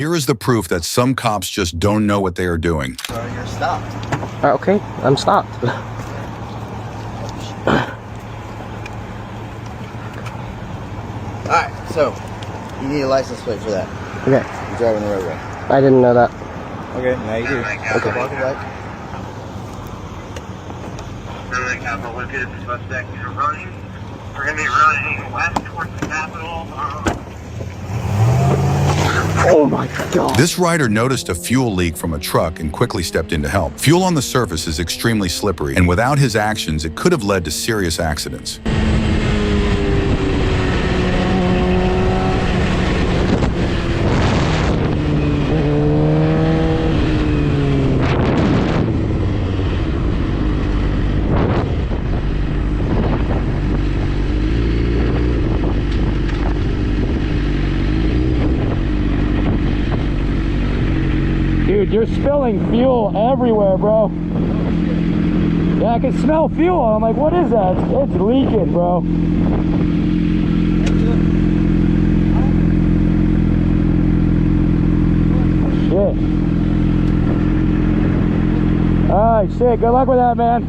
Here is the proof that some cops just don't know what they are doing. You're stopped. Okay, I'm stopped. Alright, so you need a license plate for that. Okay. You're driving the roadway. I didn't know that. Okay, now you do. Okay. Walk it right. Capital Lucas, suspect is running. We're going to be running west towards the Capitol. Oh my God. This rider noticed a fuel leak from a truck and quickly stepped in to help. Fuel on the surface is extremely slippery, and without his actions, it could have led to serious accidents. Dude, you're spilling fuel everywhere, bro. Yeah, I can smell fuel. I'm like, what is that? It's leaking, bro. Shit. Alright, shit. Good luck with that, man.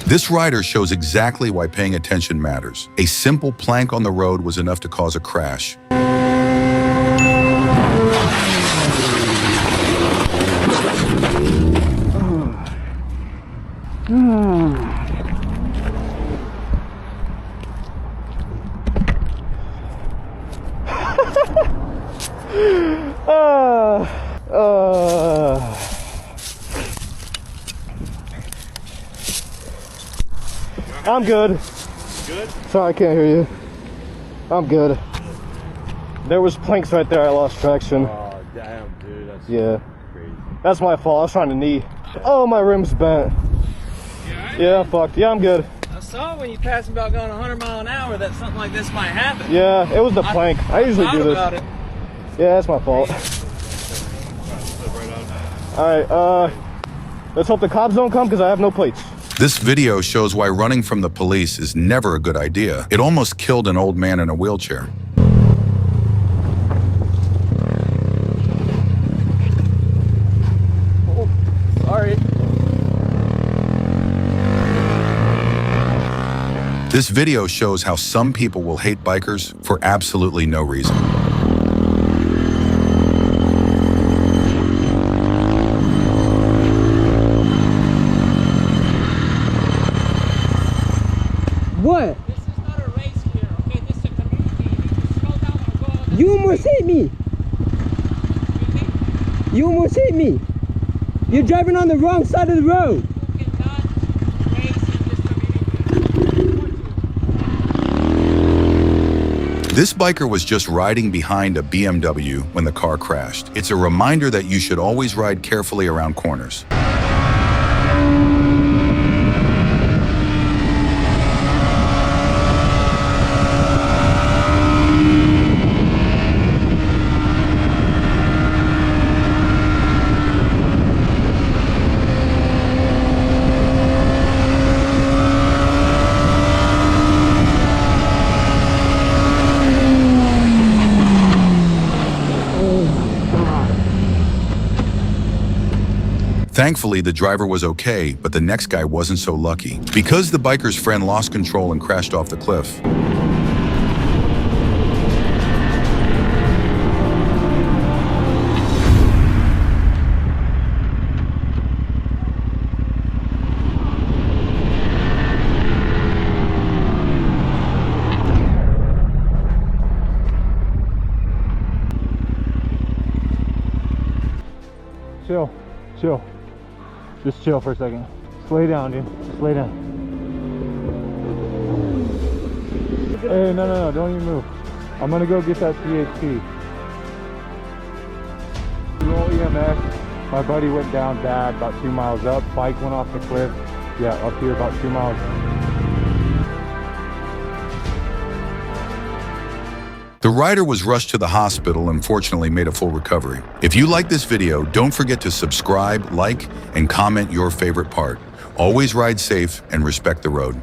This rider shows exactly why paying attention matters. A simple plank on the road was enough to cause a crash. I'm good. Good? Sorry, I can't hear you. I'm good. There was planks right there. I lost traction. Oh, damn, dude. That's crazy. That's my fault. I was trying to knee. Oh, my rim's bent. Yeah, I'm fucked. Yeah, I'm good. I saw when you passed me about going 100 miles an hour that something like this might happen. Yeah, it was the plank. I usually do this. About it. Yeah, that's my fault. Alright, let's hope the cops don't come because I have no plates. This video shows why running from the police is never a good idea. It almost killed an old man in a wheelchair. Oh, sorry. This video shows how some people will hate bikers for absolutely no reason. What? This is not a race here, okay? This is a community. You need to slow down or go on the You almost hit me. You almost hit me. You're driving on the wrong side of the road. You cannot race in this community. This biker was just riding behind a BMW when the car crashed. It's a reminder that you should always ride carefully around corners. Thankfully, the driver was okay, but the next guy wasn't so lucky. Because the biker's friend lost control and crashed off the cliff. Chill. Chill. Just chill for a second. Just lay down, dude. Just lay down. Hey, no, don't even move. I'm gonna go get that PHP. Roll EMS. My buddy went down bad, about 2 miles up. Bike went off the cliff. Yeah, up here about 2 miles. The rider was rushed to the hospital and fortunately made a full recovery. If you like this video, don't forget to subscribe, like, and comment your favorite part. Always ride safe and respect the road.